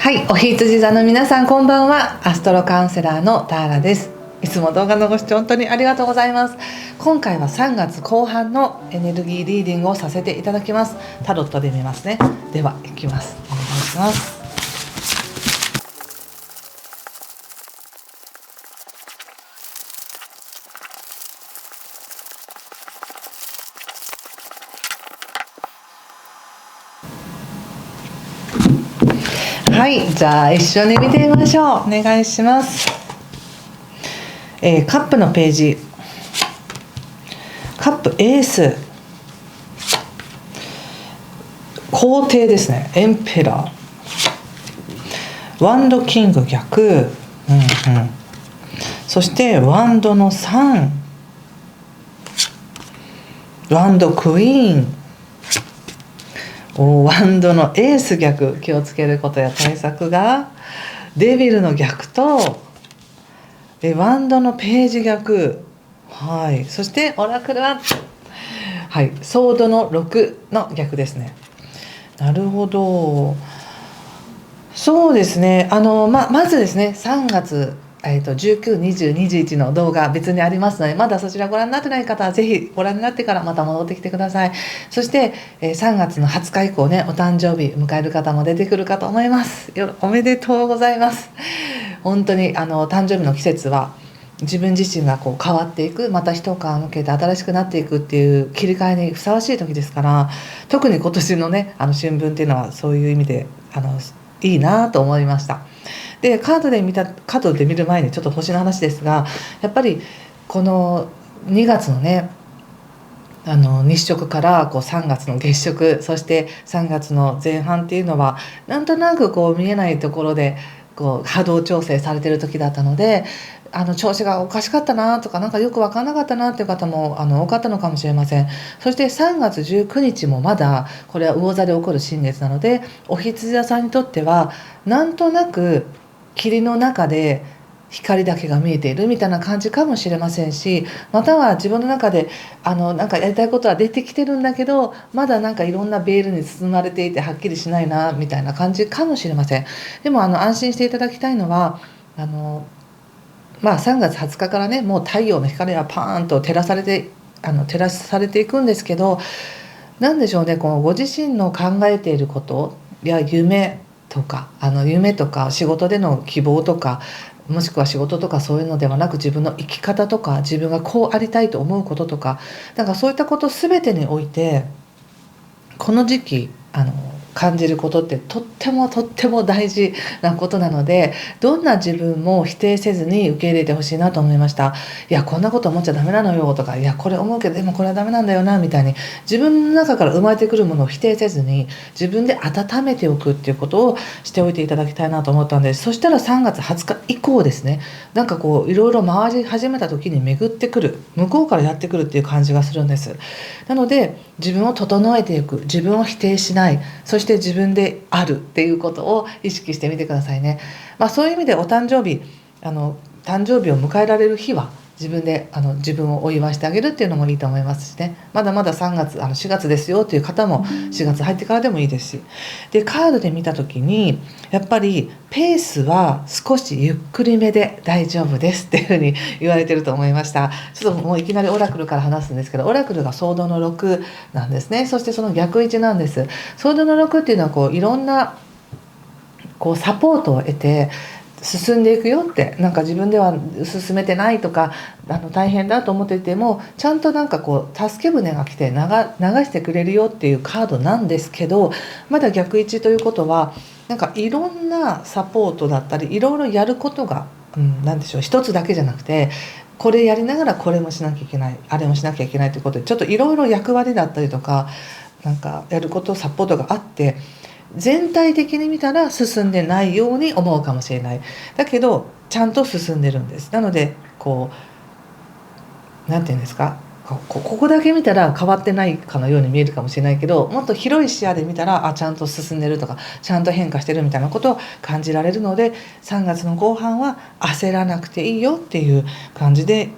はい、お羊座の皆さんこんばんは。アストロカウンセラーのターラです。いつも動画のご視聴本当にありがとうございます。今回は3月後半のエネルギーリーディングをさせていただきます。タロットで見ますね。では行きます。お願いします。はい、じゃあ一緒に見てみましょう。お願いします。カップのページ、カップエース、皇帝ですね、エンペラー、ワンドキング逆、そしてワンドの3、ワンドクイーン、ワンドのエース逆、気をつけることや対策が、デビルの逆とワンドのページ逆、はい、そしてオラクルは、はい、ソードの6の逆ですね。なるほど。そうですね。まずですね、3月19、20、21の動画別にありますので、まだそちらご覧になってない方はぜひご覧になってからまた戻ってきてください。そして3月の20日以降ね、お誕生日迎える方も出てくるかと思います。おめでとうございます。本当に誕生日の季節は自分自身がこう変わっていく、また一皮向けて新しくなっていくっていう切り替えにふさわしい時ですから、特に今年のね春分っていうのはそういう意味でいいなと思いました。でカードで見る前にちょっと星の話ですが、やっぱりこの2月のね日食からこう3月の月食、そして3月の前半っていうのはなんとなくこう見えないところでこう波動調整されてる時だったので、調子がおかしかったなとか、なんかよく分からなかったなっていう方も多かったのかもしれません。そして3月19日もまだこれは魚座で起こる新月なので、お羊座さんにとってはなんとなく霧の中で光だけが見えているみたいな感じかもしれませんし、または自分の中でなんかやりたいことは出てきてるんだけど、まだなんかいろんなベールに包まれていてはっきりしないなみたいな感じかもしれません。でも安心していただきたいのは3月20日からね、もう太陽の光がパーンと照らされていくんですけど、何でしょうね、このご自身の考えていることや夢とか仕事での希望とか、もしくは仕事とかそういうのではなく、自分の生き方とか自分がこうありたいと思うこととか、なんかそういったこと全てにおいてこの時期感じることってとっても大事なことなので、どんな自分も否定せずに受け入れてほしいなと思いました。いやこんなこと思っちゃダメなのよとか、いやこれ思うけどでもこれはダメなんだよなみたいに、自分の中から生まれてくるものを否定せずに自分で温めておくっていうことをしておいていただきたいなと思ったんです。そしたら3月20日以降ですね、なんかこういろいろ回り始めた時に巡ってくる、向こうからやってくるっていう感じがするんです。なので自分を整えていく、自分を否定しない、そして自分であるっていうことを意識してみてくださいね。そういう意味でお誕生日誕生日を迎えられる日は自分で自分をお祝いしてあげるっていうのもいいと思いますしね。まだまだ3月4月ですよっていう方も4月入ってからでもいいですし、でカードで見た時にやっぱりペースは少しゆっくりめで大丈夫ですっていうふうに言われてると思いました。ちょっともういきなりオラクルから話すんですけど、オラクルがソードの6なんですね。そしてその逆位置なんです。ソードの6っていうのはこういろんなこうサポートを得て進んでいくよって、なんか自分では進めてないとか大変だと思っていても、ちゃんとなんかこう助け舟が来て流してくれるよっていうカードなんですけど、まだ逆位置ということはなんかいろんなサポートだったりいろいろやることが、なんでしょう、一つだけじゃなくて、これやりながらこれもしなきゃいけない、あれもしなきゃいけないということで、ちょっといろいろ役割だったりとか、なんかやることサポートがあって、全体的に見たら進んでないように思うかもしれない。だけどちゃんと進んでるんです。なのでこうなんていうんですか、ここだけ見たら変わってないかのように見えるかもしれないけど、もっと広い視野で見たらちゃんと進んでるとかちゃんと変化してるみたいなことを感じられるので、3月の後半は焦らなくていいよっていう感じで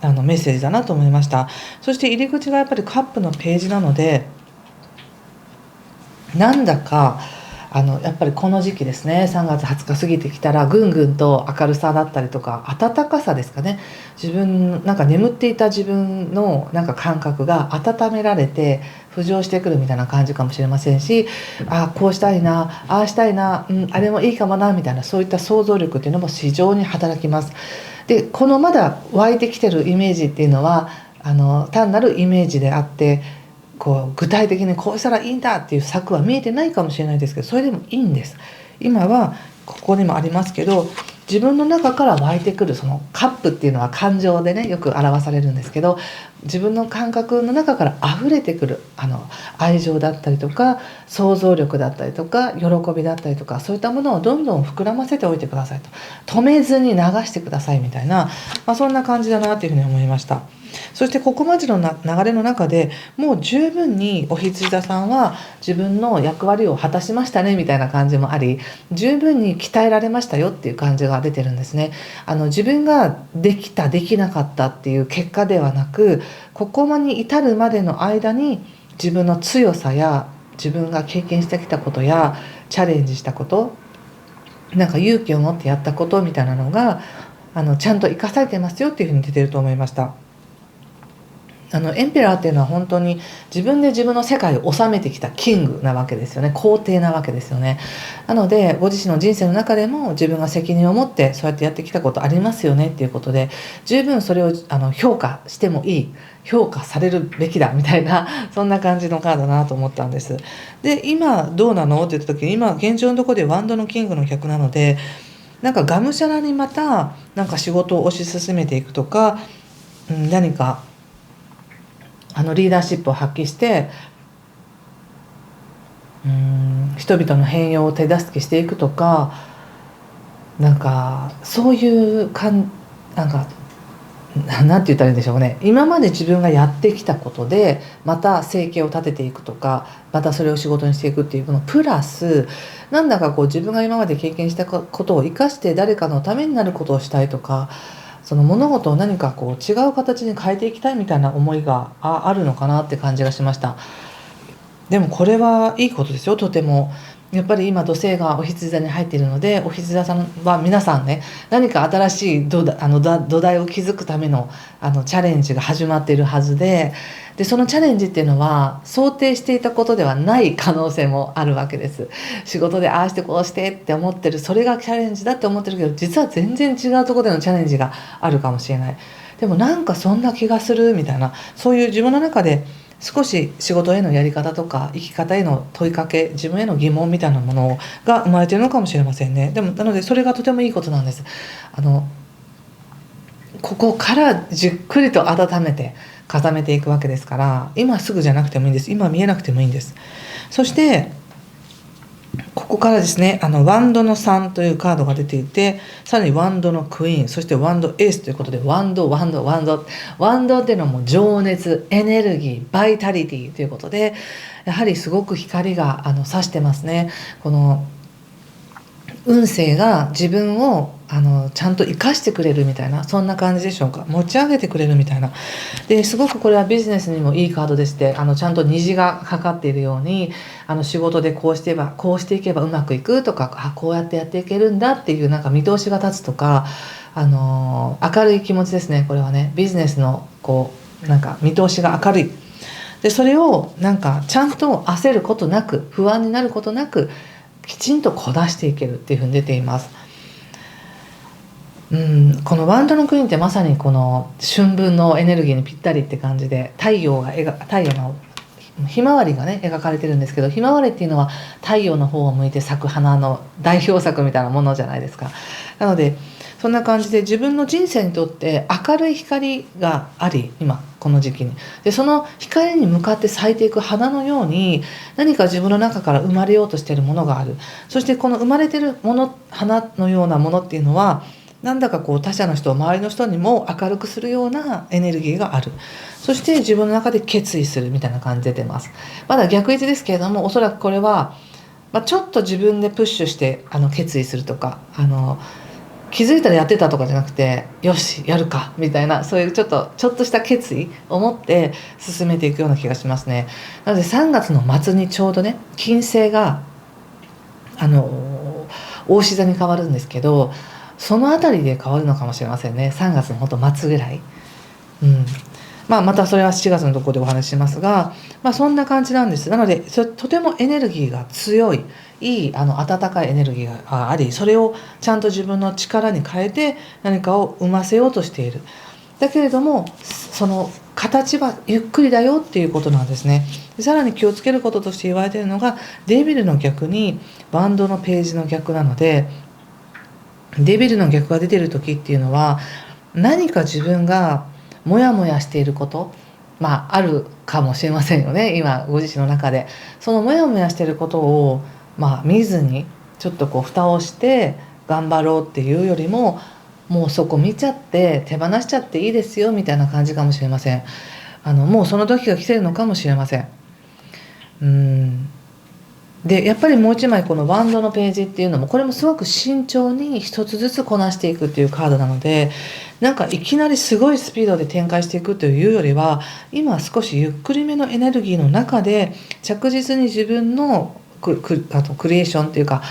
メッセージだなと思いました。そして入り口がやっぱりカップのページなので、なんだかやっぱりこの時期ですね、3月20日過ぎてきたらぐんぐんと明るさだったりとか暖かさですかね、自分なんか眠っていた自分のなんか感覚が温められて浮上してくるみたいな感じかもしれませんし、こうしたいな、ああしたいな、あれもいいかもなみたいな、そういった想像力っていうのも非常に働きます。でこのまだ湧いてきてるイメージっていうのは単なるイメージであって、こう具体的にこうしたらいいんだっていう策は見えてないかもしれないですけど、それでもいいんです。今はここにもありますけど、自分の中から湧いてくるそのカップっていうのは感情でねよく表されるんですけど、自分の感覚の中から溢れてくる愛情だったりとか想像力だったりとか喜びだったりとか、そういったものをどんどん膨らませておいてくださいと、止めずに流してくださいみたいな、そんな感じだなというふうに思いました。そしてここまでの流れの中でもう十分にお羊座さんは自分の役割を果たしましたねみたいな感じもあり、十分に鍛えられましたよっていう感じが出てるんですね。自分ができたできなかったっていう結果ではなく、ここに至るまでの間に自分の強さや自分が経験してきたことやチャレンジしたこと、なんか勇気を持ってやったことみたいなのがちゃんと生かされてますよっていうふうに出てると思いました。エンペラーっていうのは本当に自分で自分の世界を治めてきたキングなわけですよね、皇帝なわけですよね。なのでご自身の人生の中でも自分が責任を持ってそうやってやってきたことありますよねっていうことで、十分それを評価してもいい、評価されるべきだみたいなそんな感じのカードだなと思ったんです。で今どうなのって言った時に、今現状のところでワンドのキングの逆なので、なんかがむしゃらにまたなんか仕事を推し進めていくとか、何かリーダーシップを発揮して人々の変容を手助けしていくとか、なんかそういうなんて言ったらいいんでしょうね、今まで自分がやってきたことでまた生計を立てていくとか、またそれを仕事にしていくっていうのプラス、なんだかこう自分が今まで経験したことを生かして誰かのためになることをしたいとか、その物事を何かこう違う形に変えていきたいみたいな思いがあるのかなって感じがしました。でもこれはいいことですよ、とても。やっぱり今土星がお羊座に入っているので、お羊座さんは皆さんね、何か新しい土台を築くためのチャレンジが始まっているはずで、そのチャレンジっていうのは想定していたことではない可能性もあるわけです。仕事でああしてこうしてって思ってる、それがチャレンジだって思ってるけど、実は全然違うところでのチャレンジがあるかもしれない。でもなんかそんな気がするみたいな、そういう自分の中で少し仕事へのやり方とか生き方への問いかけ、自分への疑問みたいなものが生まれているのかもしれませんね。でもなのでそれがとてもいいことなんです。ここからじっくりと温めて固めていくわけですから、今すぐじゃなくてもいいんです。今見えなくてもいいんです。そしてここからですね、ワンドの3というカードが出ていて、さらにワンドのクイーン、そしてワンドエースということで、ワンドっていうのはもう情熱、エネルギー、バイタリティということで、やはりすごく光が差してますね。この運勢が自分をちゃんと生かしてくれるみたいな、そんな感じでしょうか。持ち上げてくれるみたいな。ですごくこれはビジネスにもいいカードでして、ちゃんと虹がかかっているように、仕事でこうしていけばうまくいくとか、こうやってやっていけるんだっていうなんか見通しが立つとか、明るい気持ちですね。これはね、ビジネスのこうなんか見通しが明るい。でそれをなんかちゃんと焦ることなく、不安になることなく、きちんとこなしていけるっていうふうに出ています。このワンドのクイーンってまさにこの春分のエネルギーにぴったりって感じで、太陽のひまわりがね描かれてるんですけど、ひまわりっていうのは太陽の方を向いて咲く花の代表作みたいなものじゃないですか。なのでそんな感じで自分の人生にとって明るい光があり、今この時期にでその光に向かって咲いていく花のように、何か自分の中から生まれようとしているものがある。そしてこの生まれているもの、花のようなものっていうのは、なんだかこう他者の人、周りの人にも明るくするようなエネルギーがある。そして自分の中で決意するみたいな感じで出てます。まだ逆位置ですけれども、おそらくこれは、ちょっと自分でプッシュして決意するとか、気づいたらやってたとかじゃなくて、よしやるかみたいな、そういうちょっとした決意を持って進めていくような気がしますね。なので3月の末にちょうどね、金星が牡牛座に変わるんですけど、そのあたりで変わるのかもしれませんね。3月のほんと末ぐらい、またそれは7月のところでお話ししますが、そんな感じなんです。なのでとてもエネルギーが強い、いい温かいエネルギーがあり、それをちゃんと自分の力に変えて何かを生ませようとしている。だけれどもその形はゆっくりだよっていうことなんですね。さらに気をつけることとして言われているのが、デビルの逆にバンドのページの逆なので、デビルの逆が出てる時っていうのは、何か自分がモヤモヤしていること、あるかもしれませんよね。今ご自身の中でそのモヤモヤしていることを見ずにちょっと蓋をして頑張ろうっていうよりも、もうそこ見ちゃって手放しちゃっていいですよみたいな感じかもしれません。もうその時が来てるのかもしれません。でやっぱりもう一枚このバンドのページっていうのも、これもすごく慎重に一つずつこなしていくっていうカードなので、なんかいきなりすごいスピードで展開していくというよりは、今少しゆっくりめのエネルギーの中で着実に自分のクリエーションっていうか、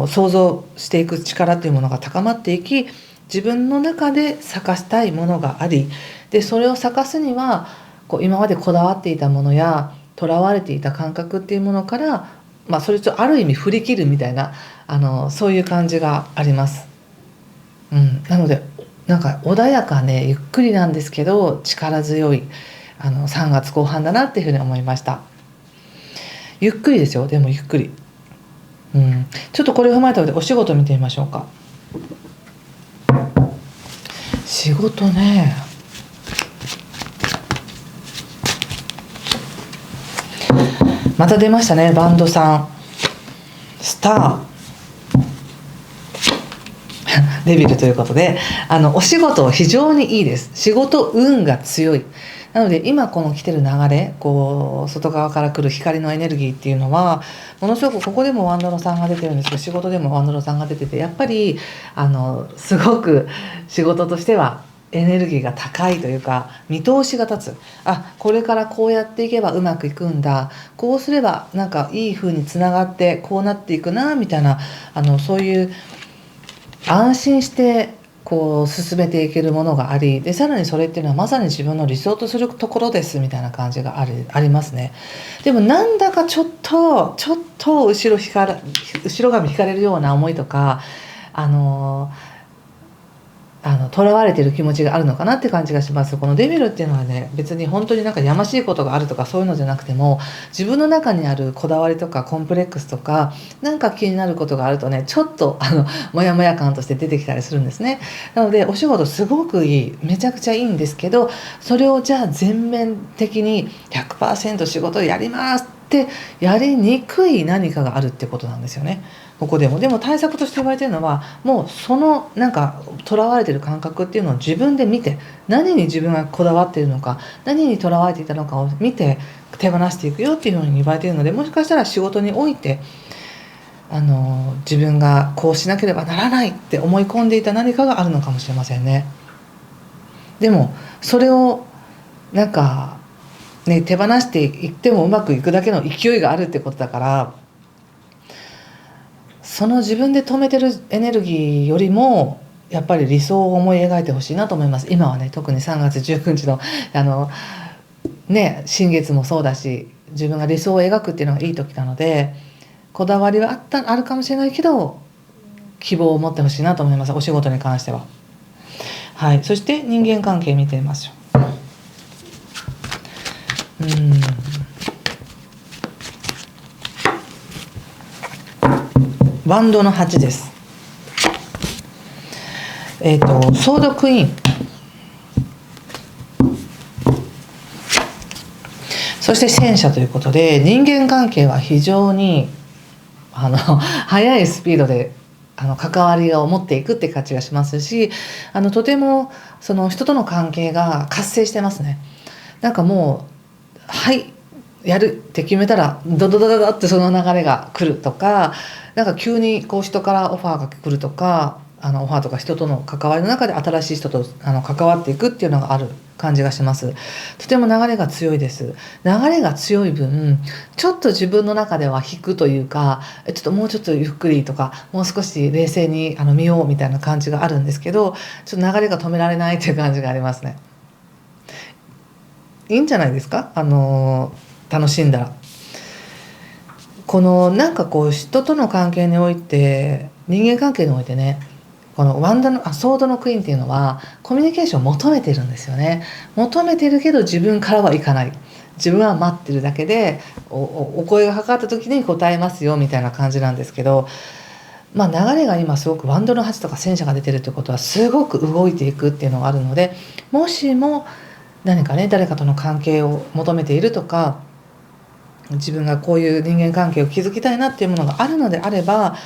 想像していく力っていうものが高まっていき、自分の中で咲かしたいものがあり、でそれを咲かすには今までこだわっていたものやとらわれていた感覚っていうものから、それとある意味振り切るみたいなそういう感じがあります。なのでなんか穏やかね、ゆっくりなんですけど力強い3月後半だなっていうふうに思いました。ゆっくりですよ、でもゆっくり。ちょっとこれを踏まえたのでお仕事見てみましょうか。仕事ね、また出ましたね、バンドさん、スターデビルということで、お仕事非常にいいです。仕事運が強い。なので今この来てる流れ、外側から来る光のエネルギーっていうのはものすごく、ここでもワンドロさんが出てるんですけど、仕事でもワンドロさんが出てて、やっぱりすごく仕事としてはエネルギーが高いというか、見通しが立つ。これからこうやっていけばうまくいくんだ、こうすればなんかいい風につながってこうなっていくなみたいな、そういう安心して進めていけるものがあり、でさらにそれっていうのはまさに自分の理想とするところですみたいな感じがありますね。でもなんだかちょっと後ろ髪引かれるような思いとか、囚われてる気持ちがあるのかなって感じがします。このデビルっていうのはね、別に本当になんかやましいことがあるとかそういうのじゃなくても、自分の中にあるこだわりとかコンプレックスとか、なんか気になることがあるとね、ちょっとモヤモヤ感として出てきたりするんですね。なのでお仕事すごくいい、めちゃくちゃいいんですけど、それをじゃあ全面的に 100% 仕事をやりますってやりにくい何かがあるってことなんですよね。ここでも対策として言われてるのは、もうそのなんかとらわれてる感覚っていうのを自分で見て、何に自分がこだわっているのか、何にとらわれていたのかを見て手放していくよっていうふうに言われているので、もしかしたら仕事において自分がこうしなければならないって思い込んでいた何かがあるのかもしれませんね。でもそれをなんかね、手放していってもうまくいくだけの勢いがあるってことだから、その自分で止めてるエネルギーよりもやっぱり理想を思い描いてほしいなと思います。今はね、特に3月19日の新月もそうだし、自分が理想を描くっていうのがいい時なので、こだわりはあるかもしれないけど希望を持ってほしいなと思います、お仕事に関しては。はい、そして人間関係見てみましょう。バンドの8です。ソードクイーン、そして戦車ということで、人間関係は非常に速いスピードで関わりを持っていくって感じがしますし、とてもその人との関係が活性してますね。なんかもうはいやるって決めたらドドドドドってその流れが来るとか、なんか急に人からオファーが来るとか、オファーとか人との関わりの中で新しい人と関わっていくっていうのがある感じがします。とても流れが強いです。流れが強い分ちょっと自分の中では引くというか、ちょっともうちょっとゆっくりとか、もう少し冷静に見ようみたいな感じがあるんですけど、ちょっと流れが止められないという感じがありますね。いいんじゃないですか、楽しんだら。このなんかこう人との関係において、人間関係においてね、このソードのクイーンっていうのはコミュニケーションを求めてるんですよね。求めてるけど自分からはいかない。自分は待ってるだけで、お声がかかった時に答えますよみたいな感じなんですけど、流れが今すごくワンドの8とか戦車が出てるってことはすごく動いていくっていうのがあるので、もしも何かね、誰かとの関係を求めているとか、自分がこういう人間関係を築きたいなっていうものがあるのであれば、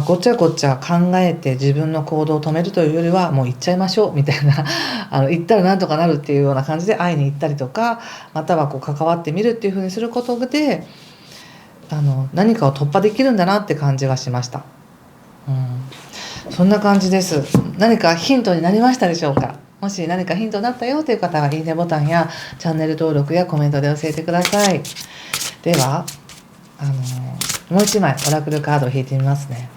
ごっちゃごっちゃ考えて自分の行動を止めるというよりは、もう行っちゃいましょうみたいな行ったらなんとかなるっていうような感じで会いに行ったりとか、またはこう関わってみるっていうふうにすることで何かを突破できるんだなって感じがしました。そんな感じです。何かヒントになりましたでしょうか。もし何かヒントになったよという方は、いいねボタンやチャンネル登録やコメントで教えてください。ではもう一枚オラクルカードを引いてみますね。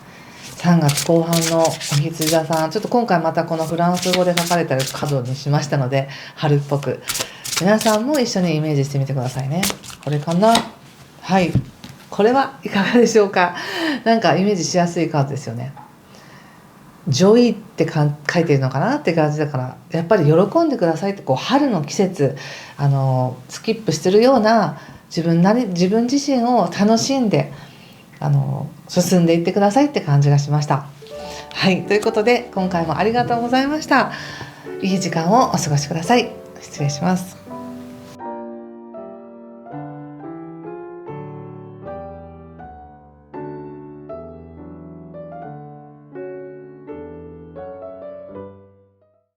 3月後半のお羊座さん、ちょっと今回またこのフランス語で書かれてるカードにしましたので、春っぽく皆さんも一緒にイメージしてみてくださいね。これかな。はい、これはいかがでしょうか。なんかイメージしやすいカードですよね。ジョイって書いてるのかなって感じだから、やっぱり喜んでくださいって、こう春の季節スキップしてるような自分自身を楽しんで進んでいってくださいって感じがしました。はい、ということで今回もありがとうございました。いい時間をお過ごしください。失礼します。